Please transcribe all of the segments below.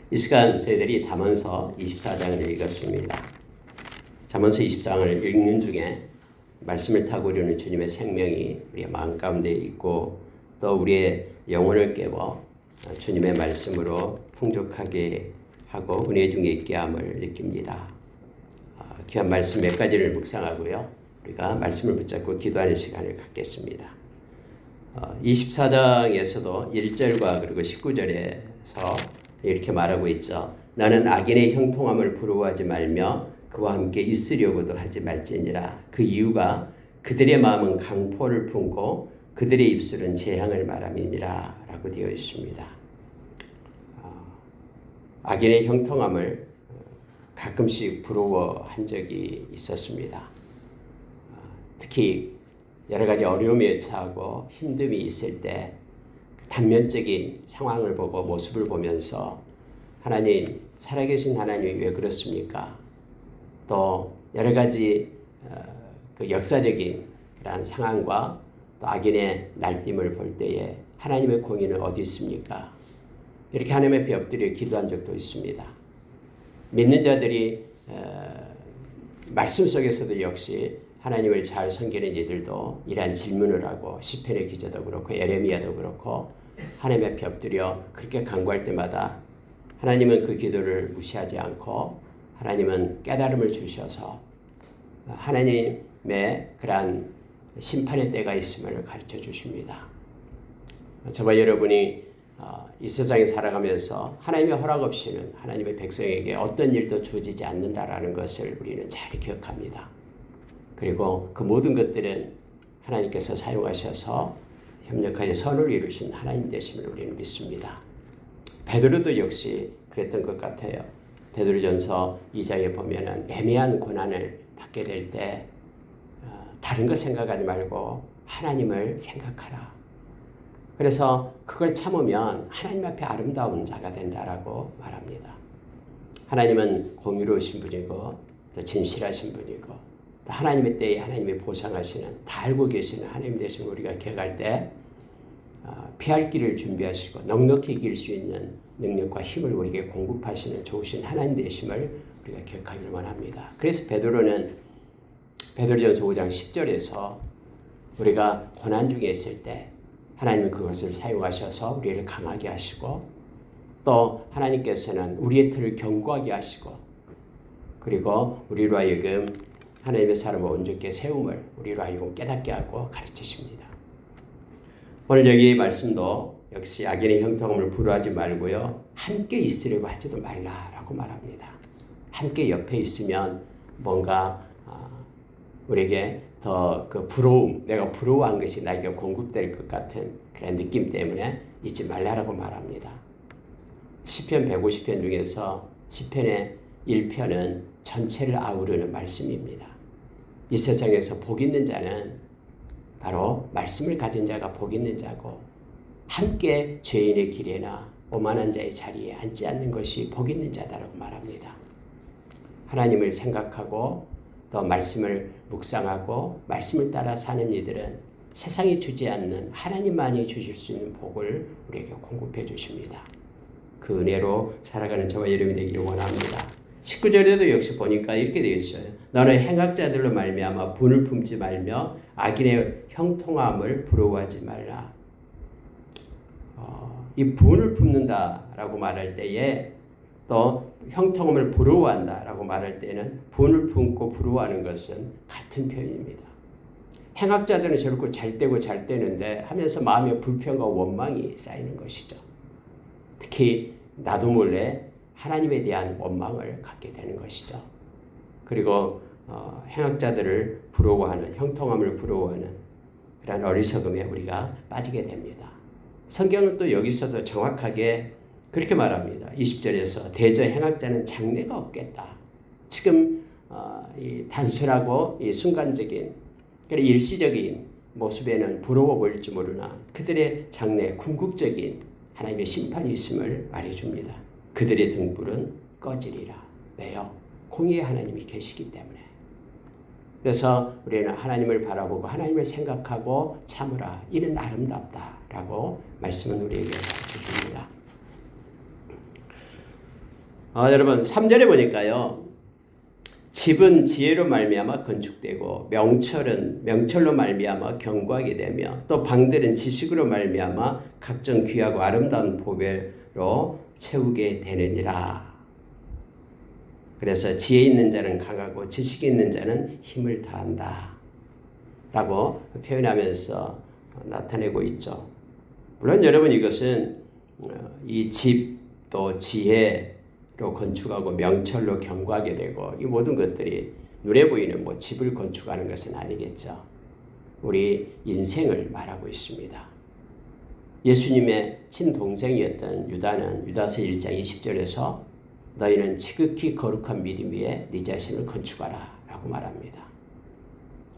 이 시간 저희들이 잠언서 24장을 읽었습니다. 잠언서 24장을 읽는 중에 말씀을 타고 이루는 주님의 생명이 우리의 마음 가운데 있고 또 우리의 영혼을 깨워 주님의 말씀으로 풍족하게 하고 은혜 중에 있게 함을 느낍니다. 귀한 말씀 몇 가지를 묵상하고요. 우리가 말씀을 붙잡고 기도하는 시간을 갖겠습니다. 24장에서도 1절과 그리고 19절에서 이렇게 말하고 있죠. 나는 악인의 형통함을 부러워하지 말며 그와 함께 있으려고도 하지 말지니라. 그 이유가 그들의 마음은 강포를 품고 그들의 입술은 재앙을 말함이니라 라고 되어 있습니다. 악인의 형통함을 가끔씩 부러워한 적이 있었습니다. 특히 여러 가지 어려움에 처하고 힘듦이 있을 때 단면적인 상황을 보고 모습을 보면서 하나님, 살아계신 하나님이 왜 그렇습니까? 또 여러 가지 그 역사적인 그런 상황과 또 악인의 날뛰임을 볼 때에 하나님의 공의는 어디 있습니까? 이렇게 하나님 앞에 엎드려 기도한 적도 있습니다. 믿는 자들이 말씀 속에서도 역시 하나님을 잘 섬기는 이들도 이러한 질문을 하고 시편의 기자도 그렇고 예레미야도 그렇고 하나님 앞에 엎드려 그렇게 간구할 때마다 하나님은 그 기도를 무시하지 않고 하나님은 깨달음을 주셔서 하나님의 그러한 심판의 때가 있음을 가르쳐 주십니다. 저와 여러분이 이 세상에 살아가면서 하나님의 허락 없이는 하나님의 백성에게 어떤 일도 주어지지 않는다라는 것을 우리는 잘 기억합니다. 그리고 그 모든 것들은 하나님께서 사용하셔서 협력하여 선을 이루신 하나님 되심을 우리는 믿습니다. 베드로도 역시 그랬던 것 같아요. 베드로전서 2장에 보면은 애매한 고난을 받게 될 때 다른 거 생각하지 말고 하나님을 생각하라. 그래서 그걸 참으면 하나님 앞에 아름다운 자가 된다라고 말합니다. 하나님은 공의로우신 분이고 또 진실하신 분이고 또 하나님의 때에 하나님이 보상하시는 다 알고 계시는 하나님 되심을 우리가 기억할 때 피할 길을 준비하시고 넉넉히 이길 수 있는 능력과 힘을 우리에게 공급하시는 좋으신 하나님 되심을 우리가 기억하기를 원합니다. 그래서 베드로전서 5장 10절에서 우리가 고난 중에 있을 때 하나님은 그것을 사용하셔서 우리를 강하게 하시고 또 하나님께서는 우리의 틀을 견고하게 하시고 그리고 우리로 하여금 하나님의 사람을 온전케 세움을 우리로 하여금 깨닫게 하고 가르치십니다. 오늘 여기 말씀도 역시 악인의 형통함을 부러워하지 말고요. 함께 있으려고 하지도 말라라고 말합니다. 함께 옆에 있으면 뭔가 우리에게 더 그 부러움, 내가 부러워한 것이 나에게 공급될 것 같은 그런 느낌 때문에 잊지 말라라고 말합니다. 시편 150편 중에서 시편의 1편은 전체를 아우르는 말씀입니다. 이 세상에서 복 있는 자는 바로 말씀을 가진 자가 복 있는 자고 함께 죄인의 길에나 오만한 자의 자리에 앉지 않는 것이 복 있는 자다라고 말합니다. 하나님을 생각하고 또 말씀을 묵상하고 말씀을 따라 사는 이들은 세상이 주지 않는 하나님만이 주실 수 있는 복을 우리에게 공급해 주십니다. 그 은혜로 살아가는 저와 여러분이 되기를 원합니다. 19절에도 역시 보니까 이렇게 되어 있어요. 너는 행악자들로 말미암아 분을 품지 말며 악인의 형통함을 부러워하지 말라. 이 분을 품는다라고 말할 때에 또 형통함을 부러워한다라고 말할 때는 분을 품고 부러워하는 것은 같은 표현입니다. 행악자들은 저렇게 잘 되고 잘 되는데 하면서 마음에 불평과 원망이 쌓이는 것이죠. 특히 나도 몰래 하나님에 대한 원망을 갖게 되는 것이죠. 그리고 행악자들을 부러워하는, 형통함을 부러워하는 그런 어리석음에 우리가 빠지게 됩니다. 성경은 또 여기서도 정확하게 그렇게 말합니다. 20절에서 대저 행악자는 장래가 없겠다. 지금 이 단순하고 이 순간적인 일시적인 모습에는 부러워 보일지 모르나 그들의 장래 궁극적인 하나님의 심판이 있음을 말해줍니다. 그들의 등불은 꺼지리라. 왜요? 공의의 하나님이 계시기 때문에. 그래서 우리는 하나님을 바라보고 하나님을 생각하고 참으라. 이는 아름답다라고 말씀은 우리에게 가르쳐줍니다. 여러분 3절에 보니까요. 집은 지혜로 말미암아 건축되고 명철로 말미암아 견고하게 되며 또 방들은 지식으로 말미암아 각종 귀하고 아름다운 보배로 채우게 되느니라. 그래서 지혜 있는 자는 강하고 지식이 있는 자는 힘을 다한다 라고 표현하면서 나타내고 있죠. 물론 여러분 이것은 이 집 또 지혜로 건축하고 명철로 견고하게 되고 이 모든 것들이 눈에 보이는 집을 건축하는 것은 아니겠죠. 우리 인생을 말하고 있습니다. 예수님의 친동생이었던 유다는 유다서 1장 20절에서 너희는 지극히 거룩한 믿음 위에 네 자신을 건축하라 라고 말합니다.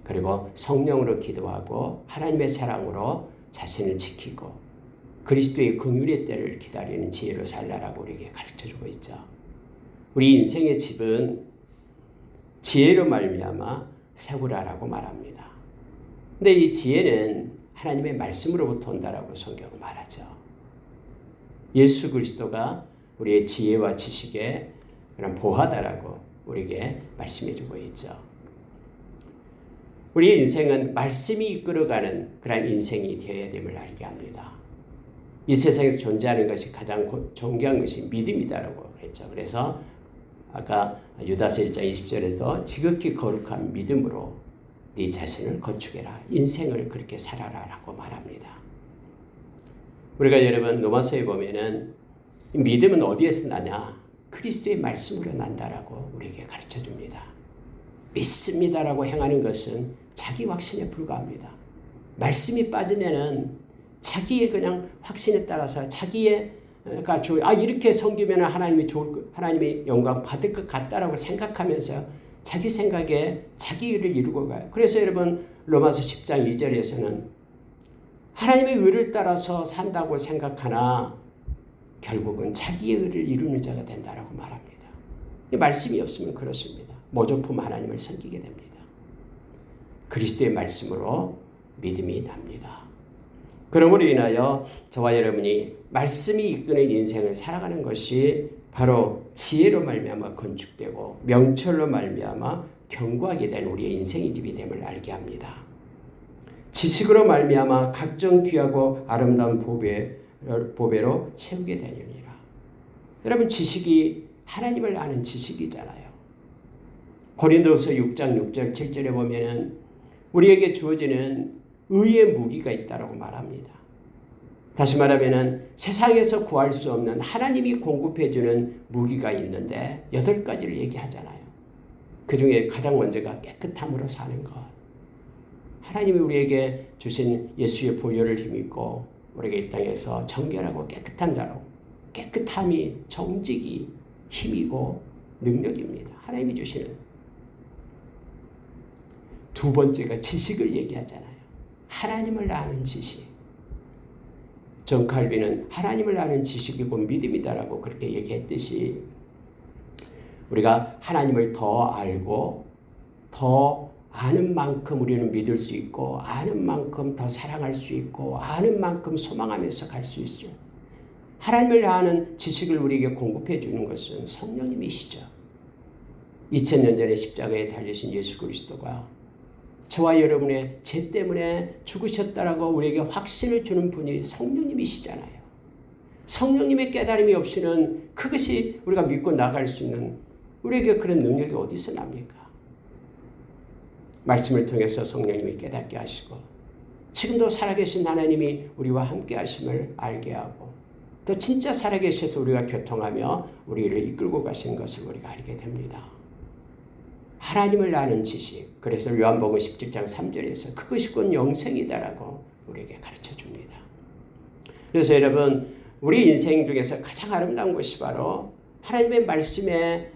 그리고 성령으로 기도하고 하나님의 사랑으로 자신을 지키고 그리스도의 긍휼의 때를 기다리는 지혜로 살라라고 우리에게 가르쳐주고 있죠. 우리 인생의 집은 지혜로 말미암아 세우라라고 말합니다. 근데 이 지혜는 하나님의 말씀으로부터 온다라고 성경은 말하죠. 예수 그리스도가 우리의 지혜와 지식의 그런 보화다라고 우리에게 말씀해주고 있죠. 우리의 인생은 말씀이 이끌어가는 그런 인생이 되어야 됨을 알게 합니다. 이 세상에서 존재하는 것이 가장 존귀한 것이 믿음이다라고 그랬죠. 그래서 아까 유다서 1장 20절에서 지극히 거룩한 믿음으로 네 자신을 건축해라. 인생을 그렇게 살아라라고 말합니다. 우리가 여러분 로마서에 보면은 믿음은 어디에서 나냐? 그리스도의 말씀으로 난다라고 우리에게 가르쳐줍니다. 믿습니다라고 행하는 것은 자기 확신에 불과합니다. 말씀이 빠지면은 자기의 그냥 확신에 따라서 자기가 이렇게 섬기면 하나님이 영광 받을 것 같다라고 생각하면서 자기 생각에 자기 의를 이루고 가요. 그래서 여러분 로마서 10장 2절에서는 하나님의 의를 따라서 산다고 생각하나 결국은 자기의 의를 이루는 자가 된다라고 말합니다. 이 말씀이 없으면 그렇습니다. 모조품 하나님을 섬기게 됩니다. 그리스도의 말씀으로 믿음이 납니다. 그러므로 인하여 저와 여러분이 말씀이 이끄는 인생을 살아가는 것이 바로 지혜로 말미암아 건축되고 명철로 말미암아 견고하게 된 우리의 인생의 집이 됨을 알게 합니다. 지식으로 말미암아 각종 귀하고 아름다운 보배로 채우게 되느니라. 여러분 지식이 하나님을 아는 지식이잖아요. 고린도후서 6장 6절 7절에 보면은 우리에게 주어지는 의의 무기가 있다고 말합니다. 다시 말하면 세상에서 구할 수 없는 하나님이 공급해주는 무기가 있는데 8가지를 얘기하잖아요. 그 중에 가장 먼저가 깨끗함으로 사는 것. 하나님이 우리에게 주신 예수의 보혈을 힘입고 우리가 이 땅에서 정결하고 깨끗한 자로, 깨끗함이 정직이 힘이고 능력입니다. 하나님이 주시는. 두 번째가 지식을 얘기하잖아요. 하나님을 아는 지식. 존 칼빈은 하나님을 아는 지식이고 믿음이다라고 그렇게 얘기했듯이 우리가 하나님을 더 알고 더 아는 만큼 우리는 믿을 수 있고 아는 만큼 더 사랑할 수 있고 아는 만큼 소망하면서 갈 수 있어요. 하나님을 아는 지식을 우리에게 공급해 주는 것은 성령님이시죠. 2000년 전에 십자가에 달리신 예수 그리스도가 저와 여러분의 죄 때문에 죽으셨다라고 우리에게 확신을 주는 분이 성령님이시잖아요. 성령님의 깨달음이 없이는 그것이 우리가 믿고 나갈 수 있는 우리에게 그런 능력이 어디서 납니까? 말씀을 통해서 성령님이 깨닫게 하시고 지금도 살아계신 하나님이 우리와 함께 하심을 알게 하고 또 진짜 살아계셔서 우리가 교통하며 우리를 이끌고 가시는 것을 우리가 알게 됩니다. 하나님을 아는 지식. 그래서 요한복음 17장 3절에서 그것이 곧 영생이다라고 우리에게 가르쳐 줍니다. 그래서 여러분 우리 인생 중에서 가장 아름다운 것이 바로 하나님의 말씀에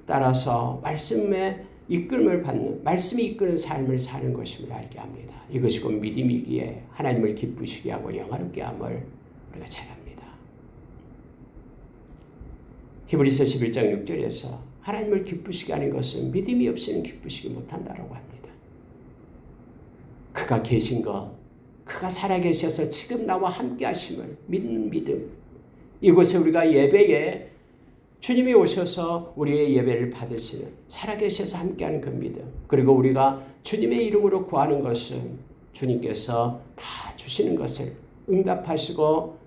따라서 말씀의 이끌음을 받는 말씀이 이끄는 삶을 사는 것임을 알게 합니다. 이것이 곧 믿음이기에 하나님을 기쁘시게 하고 영화롭게 함을 우리가 잘 압니다. 히브리서 11장 6절에서 하나님을 기쁘시게 하는 것은 믿음이 없이는 기쁘시게 못한다라고 합니다. 그가 계신 것, 그가 살아계셔서 지금 나와 함께 하심을 믿는 믿음. 이곳에 우리가 예배에 주님이 오셔서 우리의 예배를 받으시는, 살아계셔서 함께하는 그 믿음, 그리고 우리가 주님의 이름으로 구하는 것은 주님께서 다 주시는 것을 응답하시고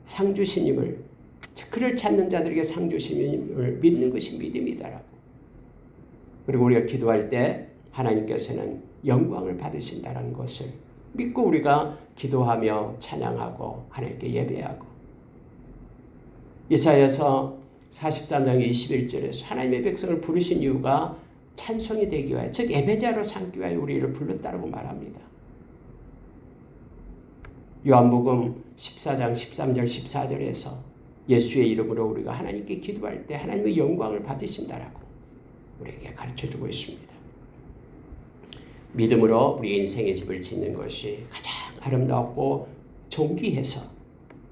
상 주시님을, 그를 찾는 자들에게 상 주시님을 믿는 것이 믿음이다라고. 그리고 우리가 기도할 때 하나님께서는 영광을 받으신다는 것을 믿고 우리가 기도하며 찬양하고 하나님께 예배하고, 이사야서 43장 21절에서 하나님의 백성을 부르신 이유가 찬송이 되기 위하여, 즉 예배자로 삼기 위하여 우리를 불렀다고 말합니다. 요한복음 14장 13절 14절에서 예수의 이름으로 우리가 하나님께 기도할 때 하나님의 영광을 받으신다라고 우리에게 가르쳐주고 있습니다. 믿음으로 우리 인생의 집을 짓는 것이 가장 아름답고 존귀해서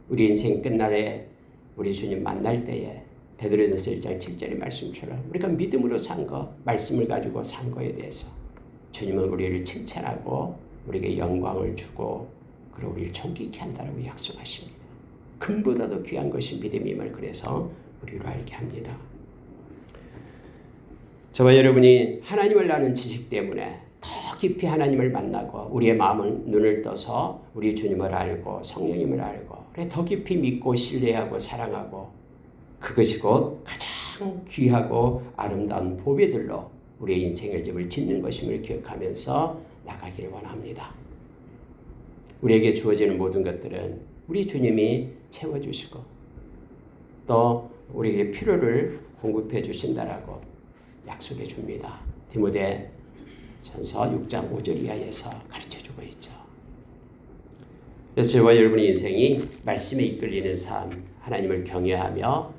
우리 인생 끝날에 우리 주님 만날 때에 베드로전서 1장 7절의 말씀처럼 우리가 믿음으로 산 것, 말씀을 가지고 산 것에 대해서 주님은 우리를 칭찬하고 우리에게 영광을 주고 그리고 우리를 존귀케 한다고 약속하십니다. 금보다도 귀한 것이 믿음임을 그래서 우리로 알게 합니다. 저와 여러분이 하나님을 아는 지식 때문에 더 깊이 하나님을 만나고 우리의 마음을 눈을 떠서 우리 주님을 알고 성령님을 알고 그래 더 깊이 믿고 신뢰하고 사랑하고, 그것이 곧 가장 귀하고 아름다운 보배들로 우리의 인생의 집을 짓는 것임을 기억하면서 나가기를 원합니다. 우리에게 주어지는 모든 것들은 우리 주님이 채워주시고 또 우리에게 필요를 공급해 주신다라고 약속해 줍니다. 디모데 전서 6장 5절 이하에서 가르쳐주고 있죠. 그래서 저와 여러분의 인생이 말씀에 이끌리는 삶, 하나님을 경외하며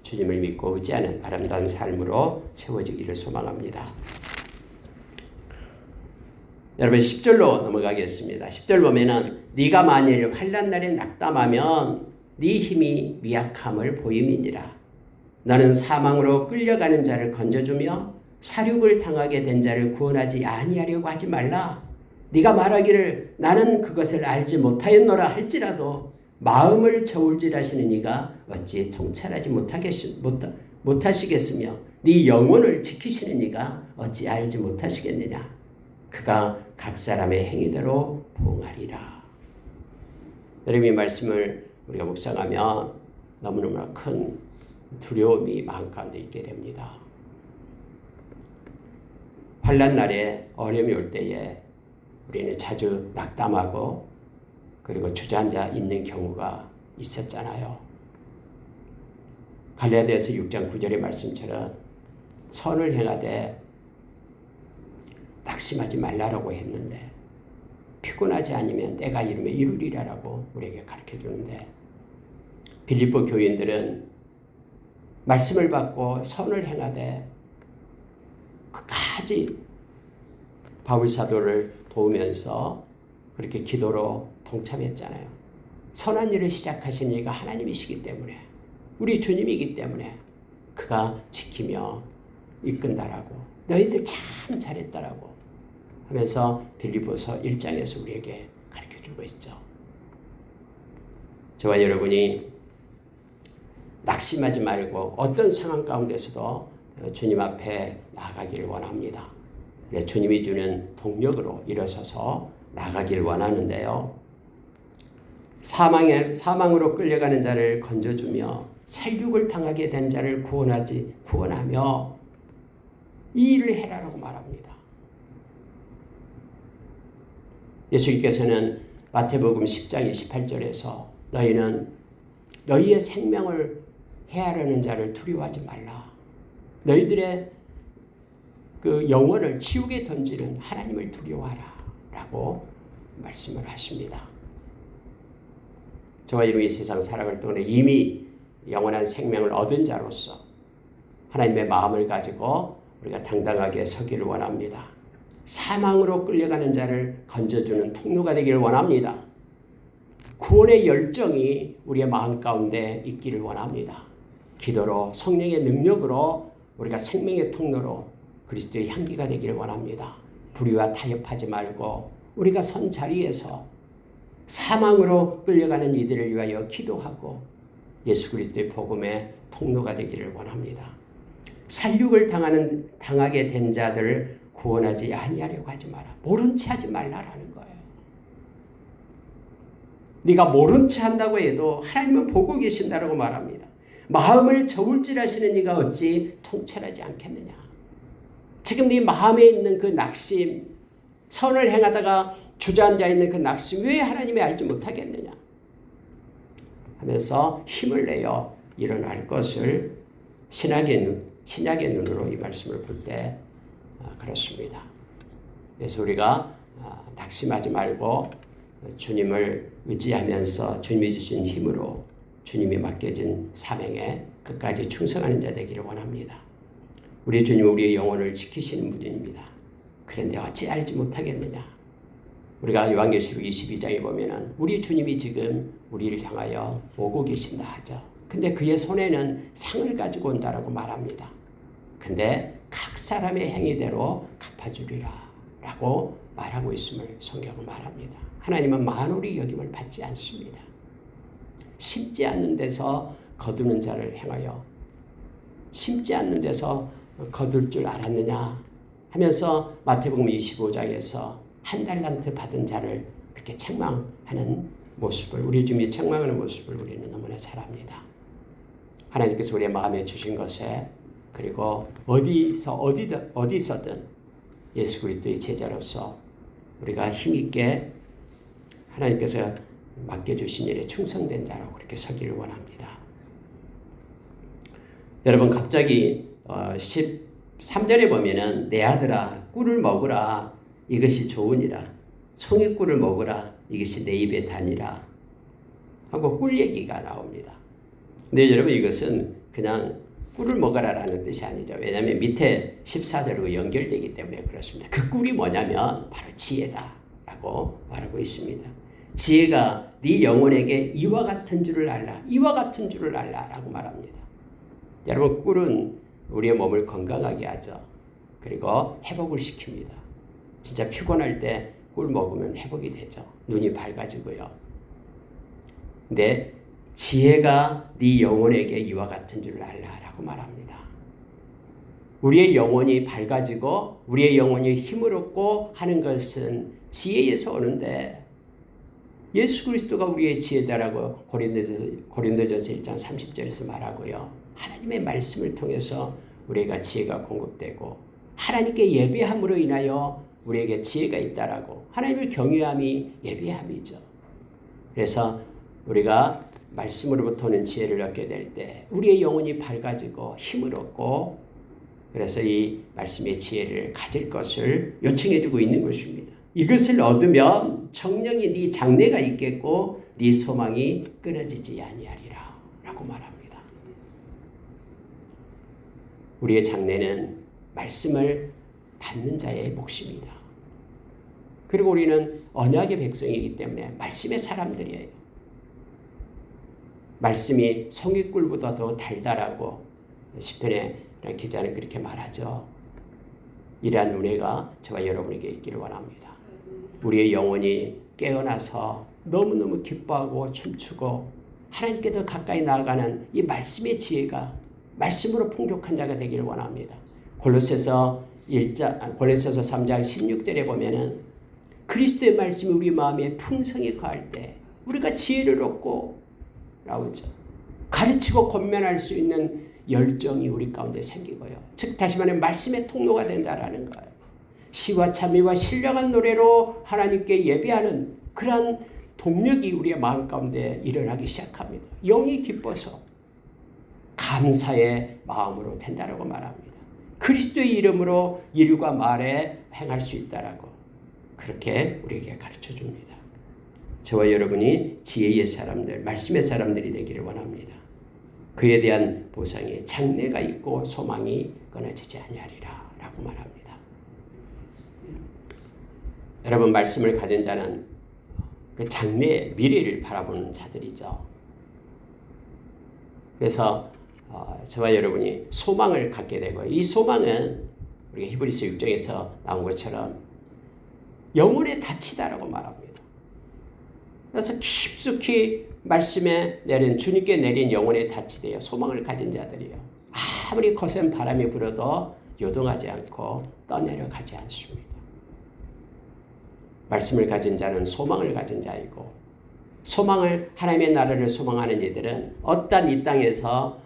주님을 믿고 의지하는 아름다운 삶으로 세워지기를 소망합니다. 여러분 10절로 넘어가겠습니다. 10절 보면은 네가 만일 환난 날에 낙담하면 네 힘이 미약함을 보임이니라. 너는 사망으로 끌려가는 자를 건져주며 사륙을 당하게 된 자를 구원하지 아니하려고 하지 말라. 네가 말하기를 나는 그것을 알지 못하였노라 할지라도 마음을 저울질하시는 이가 어찌 통찰하지 못하시겠으며 네 영혼을 지키시는 이가 어찌 알지 못하시겠느냐. 그가 각 사람의 행위대로 보응하리라. 여러분 이 말씀을 우리가 묵상하면 너무너무 큰 두려움이 마음 가운데 있게 됩니다. 환난 날에 어려움이 올 때에 우리는 자주 낙담하고 그리고 주저앉아 있는 경우가 있었잖아요. 갈라디아서 6장 9절의 말씀처럼 선을 행하되 낙심하지 말라라고 했는데 피곤하지 않으면 때가 이르면 이루리라라고 우리에게 가르쳐 주는데, 빌립보 교인들은 말씀을 받고 선을 행하되 끝까지 바울 사도를 도우면서 그렇게 기도로 동참했잖아요. 선한 일을 시작하신 이가 하나님이시기 때문에, 우리 주님이기 때문에 그가 지키며 이끈다라고, 너희들 참 잘했다라고 하면서 빌립보서 1장에서 우리에게 가르쳐주고 있죠. 저와 여러분이 낙심하지 말고 어떤 상황 가운데서도 주님 앞에 나아가기를 원합니다. 주님이 주는 동력으로 일어서서 나가기를 원하는데요. 사망으로 끌려가는 자를 건져주며 살육을 당하게 된 자를 구원하며 이 일을 해라라고 말합니다. 예수님께서는 마태복음 10장 28절에서 너희는 너희의 생명을 해하려는 자를 두려워하지 말라. 너희들의 그 영혼을 지옥에 던지는 하나님을 두려워하라 라고 말씀을 하십니다. 저와 여러분이 세상 살아갈 동안에 이미 영원한 생명을 얻은 자로서 하나님의 마음을 가지고 우리가 당당하게 서기를 원합니다. 사망으로 끌려가는 자를 건져주는 통로가 되기를 원합니다. 구원의 열정이 우리의 마음 가운데 있기를 원합니다. 기도로 성령의 능력으로 우리가 생명의 통로로 그리스도의 향기가 되기를 원합니다. 불의와 타협하지 말고 우리가 선 자리에서 사망으로 끌려가는 이들을 위하여 기도하고 예수 그리스도의 복음에 통로가 되기를 원합니다. 살육을 당하게 된 자들을 구원하지 아니하려고 하지 마라. 모른 채 하지 말라라는 거예요. 네가 모른 채 한다고 해도 하나님은 보고 계신다라고 말합니다. 마음을 저울질하시는 네가 어찌 통찰하지 않겠느냐. 지금 네 마음에 있는 그 낙심, 선을 행하다가 주저앉아 있는 그 낙심 왜 하나님이 알지 못하겠느냐 하면서 힘을 내어 일어날 것을 신약의 눈으로 이 말씀을 볼 때 그렇습니다. 그래서 우리가 낙심하지 말고 주님을 의지하면서 주님이 주신 힘으로 주님이 맡겨진 사명에 끝까지 충성하는 자 되기를 원합니다. 우리 주님은 우리의 영혼을 지키시는 분입니다. 그런데 어찌 알지 못하겠느냐. 우리가 요한계시록 22장에 보면은 우리 주님이 지금 우리를 향하여 오고 계신다 하죠. 근데 그의 손에는 상을 가지고 온다라고 말합니다. 근데 각 사람의 행위대로 갚아주리라 라고 말하고 있음을 성경은 말합니다. 하나님은 만홀히 여김을 받지 않습니다. 심지 않는 데서 거두는 자를 행하여 심지 않는 데서 거둘 줄 알았느냐 하면서 마태복음 25장에서 한 달란트 받은 자를 그렇게 책망하는 모습을 우리 주님이 책망하는 모습을 우리는 너무나 잘 압니다. 하나님께서 우리의 마음에 주신 것에 그리고 어디서든 예수 그리스도의 제자로서 우리가 힘있게 하나님께서 맡겨주신 일에 충성된 자라고 그렇게 서기를 원합니다. 여러분 갑자기 13절에 보면은 내 아들아 꿀을 먹으라 이것이 좋으니라 송이꿀을 먹으라 이것이 내 입에 다니라 하고 꿀 얘기가 나옵니다. 근데 여러분 이것은 그냥 꿀을 먹어라라는 뜻이 아니죠. 왜냐하면 밑에 14절과 연결되기 때문에 그렇습니다. 그 꿀이 뭐냐면 바로 지혜다라고 말하고 있습니다. 지혜가 네 영혼에게 이와 같은 줄을 알라. 이와 같은 줄을 알라라고 말합니다. 여러분 꿀은 우리의 몸을 건강하게 하죠. 그리고 회복을 시킵니다. 진짜 피곤할 때 꿀 먹으면 회복이 되죠. 눈이 밝아지고요. 근데 지혜가 네 영혼에게 이와 같은 줄을 알라라고 말합니다. 우리의 영혼이 밝아지고 우리의 영혼이 힘을 얻고 하는 것은 지혜에서 오는데 예수 그리스도가 우리의 지혜다라고 고린도전서 1장 30절에서 말하고요. 하나님의 말씀을 통해서 우리가 지혜가 공급되고 하나님께 예배함으로 인하여 우리에게 지혜가 있다라고 하나님을 경외함이 예배함이죠. 그래서 우리가 말씀으로부터 오는 지혜를 얻게 될 때 우리의 영혼이 밝아지고 힘을 얻고 그래서 이 말씀의 지혜를 가질 것을 요청해주고 있는 것입니다. 이것을 얻으면 정령이 네 장래가 있겠고 네 소망이 끊어지지 아니하리라 라고 말합니다. 우리의 장래는 말씀을 받는 자의 몫입니다. 그리고 우리는 언약의 백성이기 때문에 말씀의 사람들이에요. 말씀이 송이꿀보다 더 달달하고 시편의 기자는 그렇게 말하죠. 이러한 은혜가 저와 여러분에게 있기를 원합니다. 우리의 영혼이 깨어나서 너무너무 기뻐하고 춤추고 하나님께 더 가까이 나아가는 이 말씀의 지혜가 말씀으로 풍족한 자가 되기를 원합니다. 골로새서 3장 16절에 보면은 그리스도의 말씀이 우리 마음에 풍성히 거할 때 우리가 지혜를 얻고 나오죠. 가르치고 권면할 수 있는 열정이 우리 가운데 생기고요. 즉 다시 말하면 말씀의 통로가 된다라는 거예요. 시와 찬미와 신령한 노래로 하나님께 예배하는 그러한 동력이 우리의 마음 가운데 일어나기 시작합니다. 영이 기뻐서 감사의 마음으로 된다라고 말합니다. 그리스도의 이름으로 일과 말에 행할 수 있다라고 그렇게 우리에게 가르쳐 줍니다. 저와 여러분이 지혜의 사람들, 말씀의 사람들이 되기를 원합니다. 그에 대한 보상이 장래가 있고 소망이 끊어지지 아니하리라 라고 말합니다. 여러분 말씀을 가진 자는 그 장래의 미래를 바라보는 자들이죠. 그래서 저와 여러분이 소망을 갖게 되고 이 소망은 우리가 히브리서 6장에서 나온 것처럼 영혼의 닻이다라고 말합니다. 그래서 깊숙이 말씀에 내린 주님께 내린 영혼에 닫히되어 소망을 가진 자들이요. 아무리 거센 바람이 불어도 요동하지 않고 떠내려가지 않습니다. 말씀을 가진 자는 소망을 가진 자이고 소망을 하나님의 나라를 소망하는 이들은 어떤 이 땅에서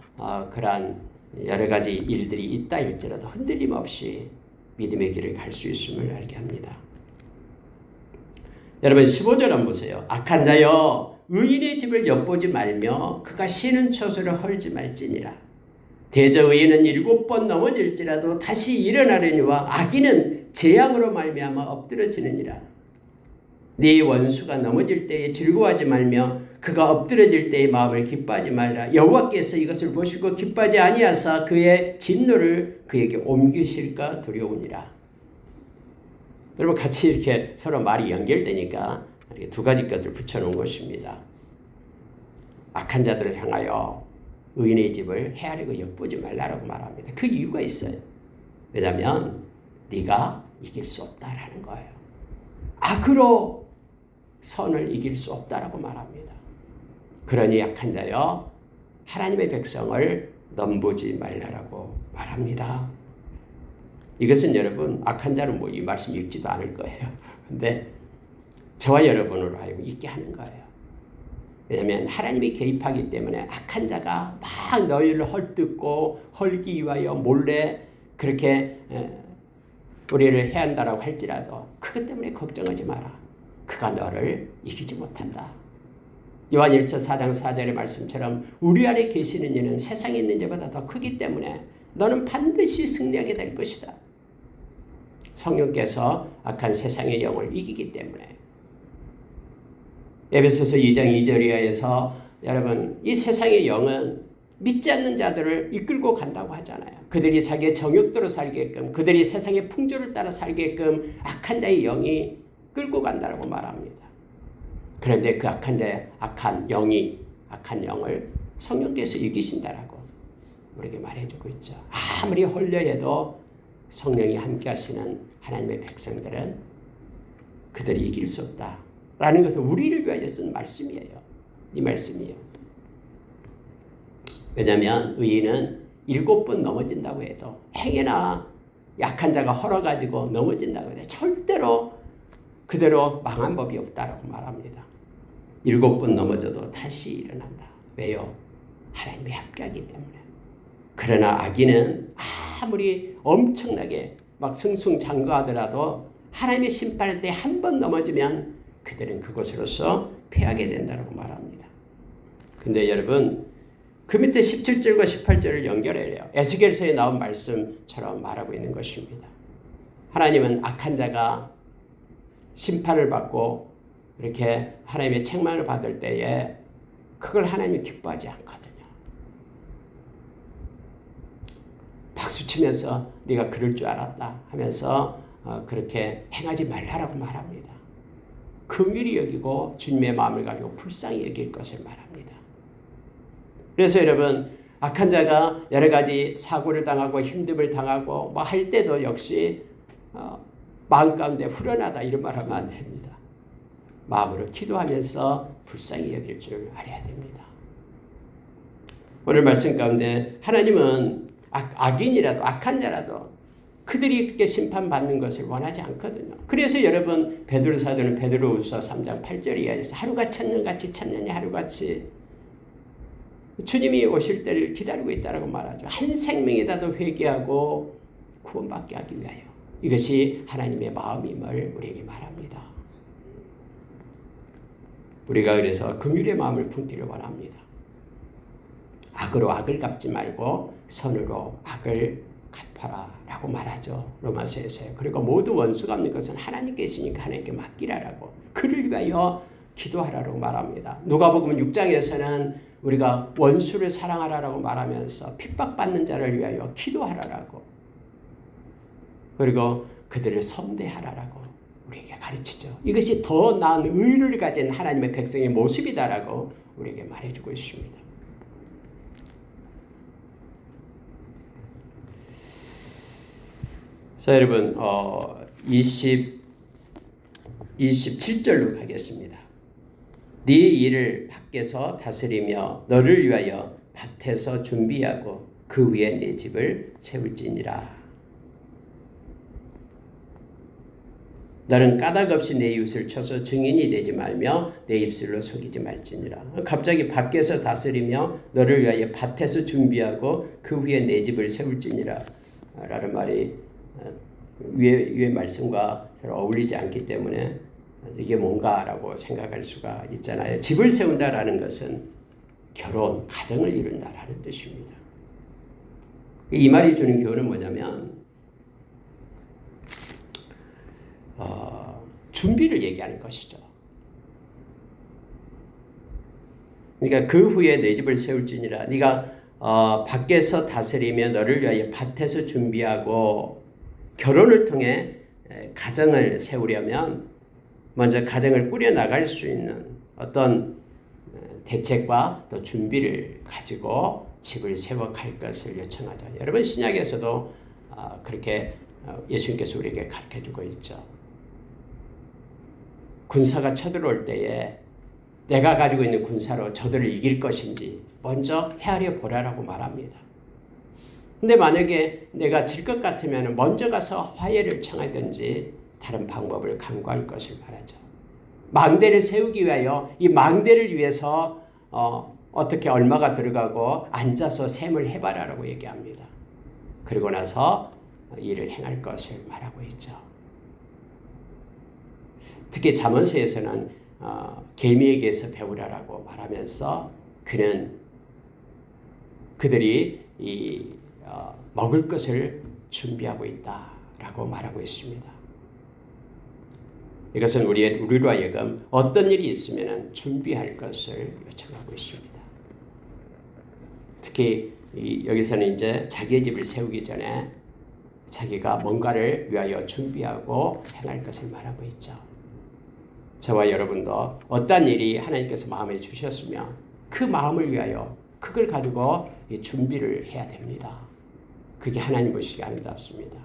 그러한 여러 가지 일들이 있다 할지라도 흔들림 없이 믿음의 길을 갈 수 있음을 알게 합니다. 여러분 15절 한번 보세요. 악한 자여 의인의 집을 엿보지 말며 그가 쉬는 처소를 헐지 말지니라. 대저 의인은 7번 넘어질지라도 다시 일어나려니와 악인은 재앙으로 말미암아 엎드러지느니라. 네 원수가 넘어질 때에 즐거워하지 말며 그가 엎드러질 때의 마음을 기뻐하지 말라. 여호와께서 이것을 보시고 기뻐하지 아니하사 그의 진노를 그에게 옮기실까 두려우니라. 여러분 같이 이렇게 서로 말이 연결되니까 이렇게 두 가지 것을 붙여놓은 것입니다. 악한 자들을 향하여 의인의 집을 헤아리고 엿보지 말라라고 말합니다. 그 이유가 있어요. 왜냐하면 네가 이길 수 없다라는 거예요. 악으로 선을 이길 수 없다라고 말합니다. 그러니 약한 자여 하나님의 백성을 넘보지 말라라고 말합니다. 이것은 여러분 악한 자는 뭐 이 말씀 읽지도 않을 거예요. 근데 저와 여러분으로 하여금 읽게 하는 거예요. 왜냐하면 하나님이 개입하기 때문에 악한 자가 막 너희를 헐뜯고 헐기 위하여 몰래 그렇게 우리를 해한다라고 할지라도 그것 때문에 걱정하지 마라. 그가 너를 이기지 못한다. 요한일서 4장 4절의 말씀처럼 우리 안에 계시는 이는 세상에 있는 자보다 더 크기 때문에 너는 반드시 승리하게 될 것이다. 성령께서 악한 세상의 영을 이기기 때문에 에베소서 2장 2절 이하에서 여러분 이 세상의 영은 믿지 않는 자들을 이끌고 간다고 하잖아요. 그들이 자기의 정욕대로 살게끔 그들이 세상의 풍조를 따라 살게끔 악한 자의 영이 끌고 간다고 말합니다. 그런데 그 악한 자의 악한 영을 성령께서 이기신다라고 우리에게 말해주고 있죠. 아무리 홀려해도 성령이 함께 하시는 하나님의 백성들은 그들이 이길 수 없다라는 것은 우리를 위하여 쓴 말씀이에요. 이 말씀이에요. 왜냐하면 의인은 7번 넘어진다고 해도 행여나 약한 자가 헐어가지고 넘어진다고 해도 절대로 그대로 망한 법이 없다라고 말합니다. 7번 넘어져도 다시 일어난다. 왜요? 하나님이 함께하기 때문에. 그러나 악인은 아무리 엄청나게 막 승승장구하더라도 하나님의 심판할 때 한 번 넘어지면 그들은 그곳으로서 패하게 된다고 말합니다. 근데 여러분 그 밑에 17절과 18절을 연결해요. 에스겔서에 나온 말씀처럼 말하고 있는 것입니다. 하나님은 악한 자가 심판을 받고 이렇게 하나님의 책망을 받을 때에 그걸 하나님이 기뻐하지 않거든요. 박수치면서 네가 그럴 줄 알았다 하면서 그렇게 행하지 말라라고 말합니다. 긍휼히 여기고 주님의 마음을 가지고 불쌍히 여길 것을 말합니다. 그래서 여러분 악한 자가 여러 가지 사고를 당하고 힘듦을 당하고 뭐 할 때도 역시 마음 가운데 후련하다 이런 말 하면 안 됩니다. 마음으로 기도하면서 불쌍히 여길 줄 알아야 됩니다. 오늘 말씀 가운데 하나님은 악인이라도 악한 자라도 그들이 그렇게 심판받는 것을 원하지 않거든요. 그래서 여러분 베드로 사도는 베드로후서 3장 8절 이하에서 하루같이 천년같이 천년이 하루같이 주님이 오실 때를 기다리고 있다고 말하죠. 한 생명이라도 회개하고 구원받게 하기 위하여. 이것이 하나님의 마음임을 우리에게 말합니다. 우리가 그래서 긍휼의 마음을 품기를 원합니다. 악으로 악을 갚지 말고 선으로 악을 갚아라 라고 말하죠. 로마서에서요. 그리고 모든 원수 갚는 것은 하나님께 있으니까 하나님께 맡기라라고 그를 위하여 기도하라고 말합니다. 누가복음 6장에서는 우리가 원수를 사랑하라고 말하면서 핍박받는 자를 위하여 기도하라고 그리고 그들을 선대하라고 우리에게 가르치죠. 이것이 더 나은 의를 가진 하나님의 백성의 모습이다라고 우리에게 말해주고 있습니다. 자, 여러분 27절로 가겠습니다. 네 일을 밖에서 다스리며 너를 위하여 밭에서 준비하고 그 위에 네 집을 세울지니라. 너는 까닭 없이 내 이웃을 쳐서 증인이 되지 말며 내 입술로 속이지 말지니라. 갑자기 밖에서 다스리며 너를 위하여 밭에서 준비하고 그 위에 내 집을 세울지니라 라는 말이 위의 말씀과 서로 어울리지 않기 때문에 이게 뭔가라고 생각할 수가 있잖아요. 집을 세운다라는 것은 결혼, 가정을 이룬다라는 뜻입니다. 이 말이 주는 교훈은 뭐냐면 준비를 얘기하는 것이죠. 그러니까 그 후에 내 집을 세울지니라. 네가 밖에서 다스리며 너를 위하여 밭에서 준비하고 결혼을 통해 가정을 세우려면 먼저 가정을 꾸려나갈 수 있는 어떤 대책과 또 준비를 가지고 집을 세워갈 것을 요청하죠. 여러분 신약에서도 그렇게 예수님께서 우리에게 가르쳐주고 있죠. 군사가 쳐들어올 때에 내가 가지고 있는 군사로 저들을 이길 것인지 먼저 헤아려 보라라고 말합니다. 근데 만약에 내가 질 것 같으면 먼저 가서 화해를 청하든지 다른 방법을 강구할 것을 바라죠. 망대를 세우기 위하여 이 망대를 위해서 어떻게 얼마가 들어가고 앉아서 셈을 해봐라라고 얘기합니다. 그리고 나서 일을 행할 것을 말하고 있죠. 특히 잠언서에서는 개미에게서 배우라라고 말하면서 그들이 먹을 것을 준비하고 있다라고 말하고 있습니다. 이것은 우리로 하여금 어떤 일이 있으면 준비할 것을 요청하고 있습니다. 특히 여기서는 이제 자기의 집을 세우기 전에 자기가 뭔가를 위하여 준비하고 행할 것을 말하고 있죠. 저와 여러분도 어떤 일이 하나님께서 마음에 주셨으면 그 마음을 위하여 그걸 가지고 준비를 해야 됩니다. 그게 하나님 보시기에 아름답습니다.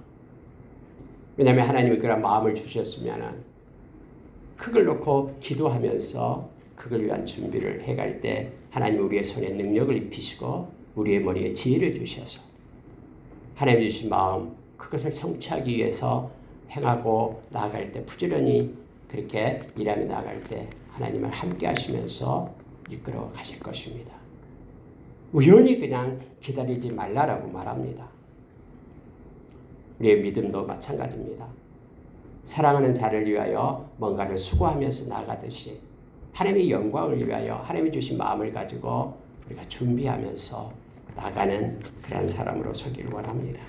왜냐하면 하나님이 그런 마음을 주셨으면 그걸 놓고 기도하면서 그걸 위한 준비를 해갈 때 하나님 우리의 손에 능력을 입히시고 우리의 머리에 지혜를 주셔서 하나님 주신 마음 그것을 성취하기 위해서 행하고 나아갈 때 부지런히 그렇게 일하며 나아갈 때 하나님을 함께 하시면서 이끌어 가실 것입니다. 우연히 그냥 기다리지 말라라고 말합니다. 우리의 믿음도 마찬가지입니다. 사랑하는 자를 위하여 뭔가를 수고하면서 나가듯이 하나님의 영광을 위하여 하나님이 주신 마음을 가지고 우리가 준비하면서 나가는 그런 사람으로 서기를 원합니다.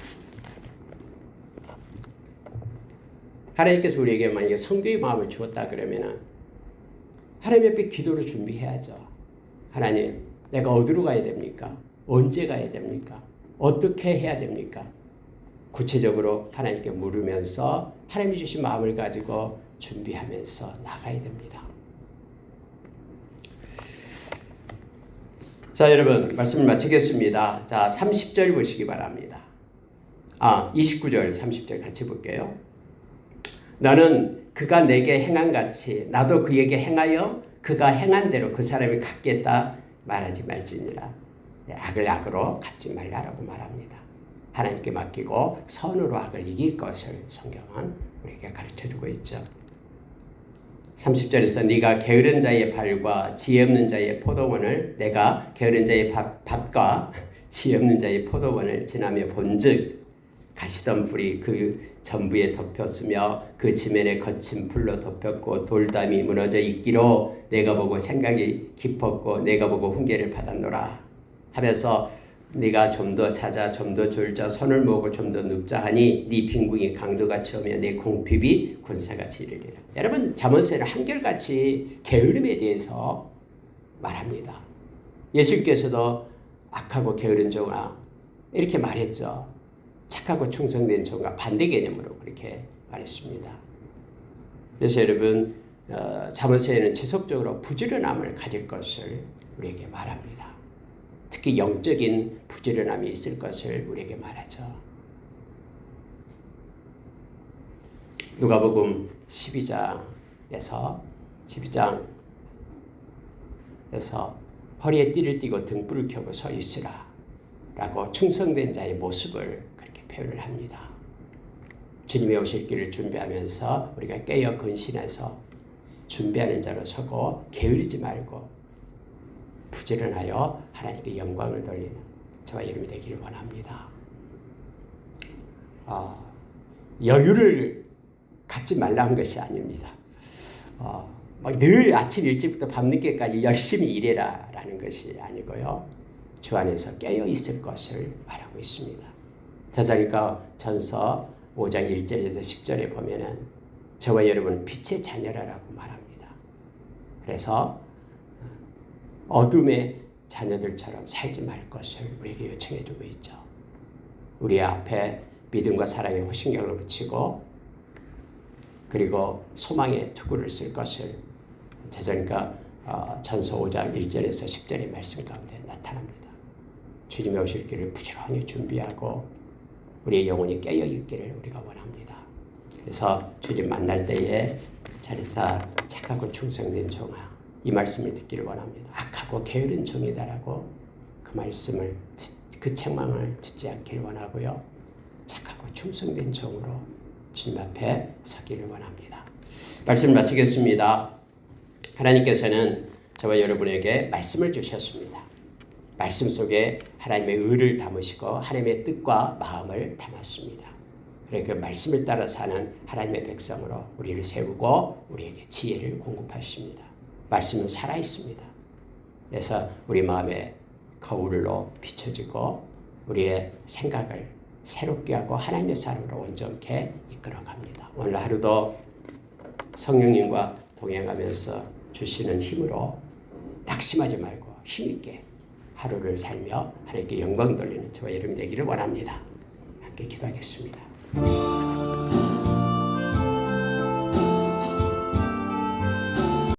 하나님께서 우리에게 만약에 성도의 마음을 주었다 그러면은 하나님 옆에 기도로 준비해야죠. 하나님, 내가 어디로 가야 됩니까? 언제 가야 됩니까? 어떻게 해야 됩니까? 구체적으로 하나님께 물으면서 하나님이 주신 마음을 가지고 준비하면서 나가야 됩니다. 자, 여러분 말씀을 마치겠습니다. 자, 30절 보시기 바랍니다. 29절, 30절 같이 볼게요. 너는 그가 내게 행한 같이 나도 그에게 행하여 그가 행한 대로 그 사람이 갚겠다 말하지 말지니라. 악을 악으로 갚지 말라라고 말합니다. 하나님께 맡기고 선으로 악을 이길 것을 성경은 우리에게 가르쳐주고 있죠. 30절에서 네가 게으른 자의 발과 지혜 없는 자의 포도원을 내가 게으른 자의 밭과 지혜 없는 자의 포도원을 지나며 본즉 가시던 뿔이 그 전부에 덮였으며 그 지면에 거친 풀로 덮였고 돌담이 무너져 있기로 내가 보고 생각이 깊었고 내가 보고 훈계를 받았노라 하면서 네가 좀 더 찾아 좀 더 졸자 손을 모으고 좀 더 눕자 하니 네 빈궁이 강도같이 오며 내 궁핍이 군사같이 이르리라. 여러분 잠언서에는 한결같이 게으름에 대해서 말합니다. 예수님께서도 악하고 게으른 종아 이렇게 말했죠. 착하고 충성된 종과 반대 개념으로 그렇게 말했습니다. 그래서 여러분 잠언서에는 지속적으로 부지런함을 가질 것을 우리에게 말합니다. 특히 영적인 부지런함이 있을 것을 우리에게 말하죠. 누가복음 12장 그래서 허리에 띠를 띠고 등불을 켜고 서 있으라 라고 충성된 자의 모습을 그렇게 표현을 합니다. 주님의 오실 길을 준비하면서 우리가 깨어 근신해서 준비하는 자로 서고 게으르지 말고 부지런하여 하나님께 영광을 돌리는 저와 여러분이 되기를 원합니다. 여유를 갖지 말라는 것이 아닙니다. 늘 아침 일찍부터 밤늦게까지 열심히 일해라 라는 것이 아니고요. 주 안에서 깨어 있을 것을 말하고 있습니다. 데살로니가 전서 5장 1절에서 10절에 보면은 저와 여러분 빛의 자녀라고 말합니다. 그래서 어둠의 자녀들처럼 살지 말 것을 우리에게 요청해 주고 있죠. 우리 앞에 믿음과 사랑의 호신경을 붙이고 그리고 소망의 투구를 쓸 것을 데살로니가 전서 5장 1절에서 10절의 말씀 가운데 나타납니다. 주님의 오실 길을 부지런히 준비하고 우리의 영혼이 깨어 있기를 우리가 원합니다. 그래서 주님 만날 때에 잘했다 착하고 충성된 종아 이 말씀을 듣기를 원합니다. 악하고 게으른 종이다라고 그 말씀을 그 책망을 듣지 않기를 원하고요. 착하고 충성된 종으로 주님 앞에 서기를 원합니다. 말씀을 마치겠습니다. 하나님께서는 저와 여러분에게 말씀을 주셨습니다. 말씀 속에 하나님의 의를 담으시고 하나님의 뜻과 마음을 담았습니다. 그래서 그 말씀을 따라 사는 하나님의 백성으로 우리를 세우고 우리에게 지혜를 공급하십니다. 말씀은 살아있습니다. 그래서 우리 마음에 거울로 비춰지고 우리의 생각을 새롭게 하고 하나님의 사람으로 온전케 이끌어갑니다. 오늘 하루도 성령님과 동행하면서 주시는 힘으로 낙심하지 말고 힘있게 하루를 살며 하나님께 영광 돌리는 저와 여러분 되기를 원합니다. 함께 기도하겠습니다.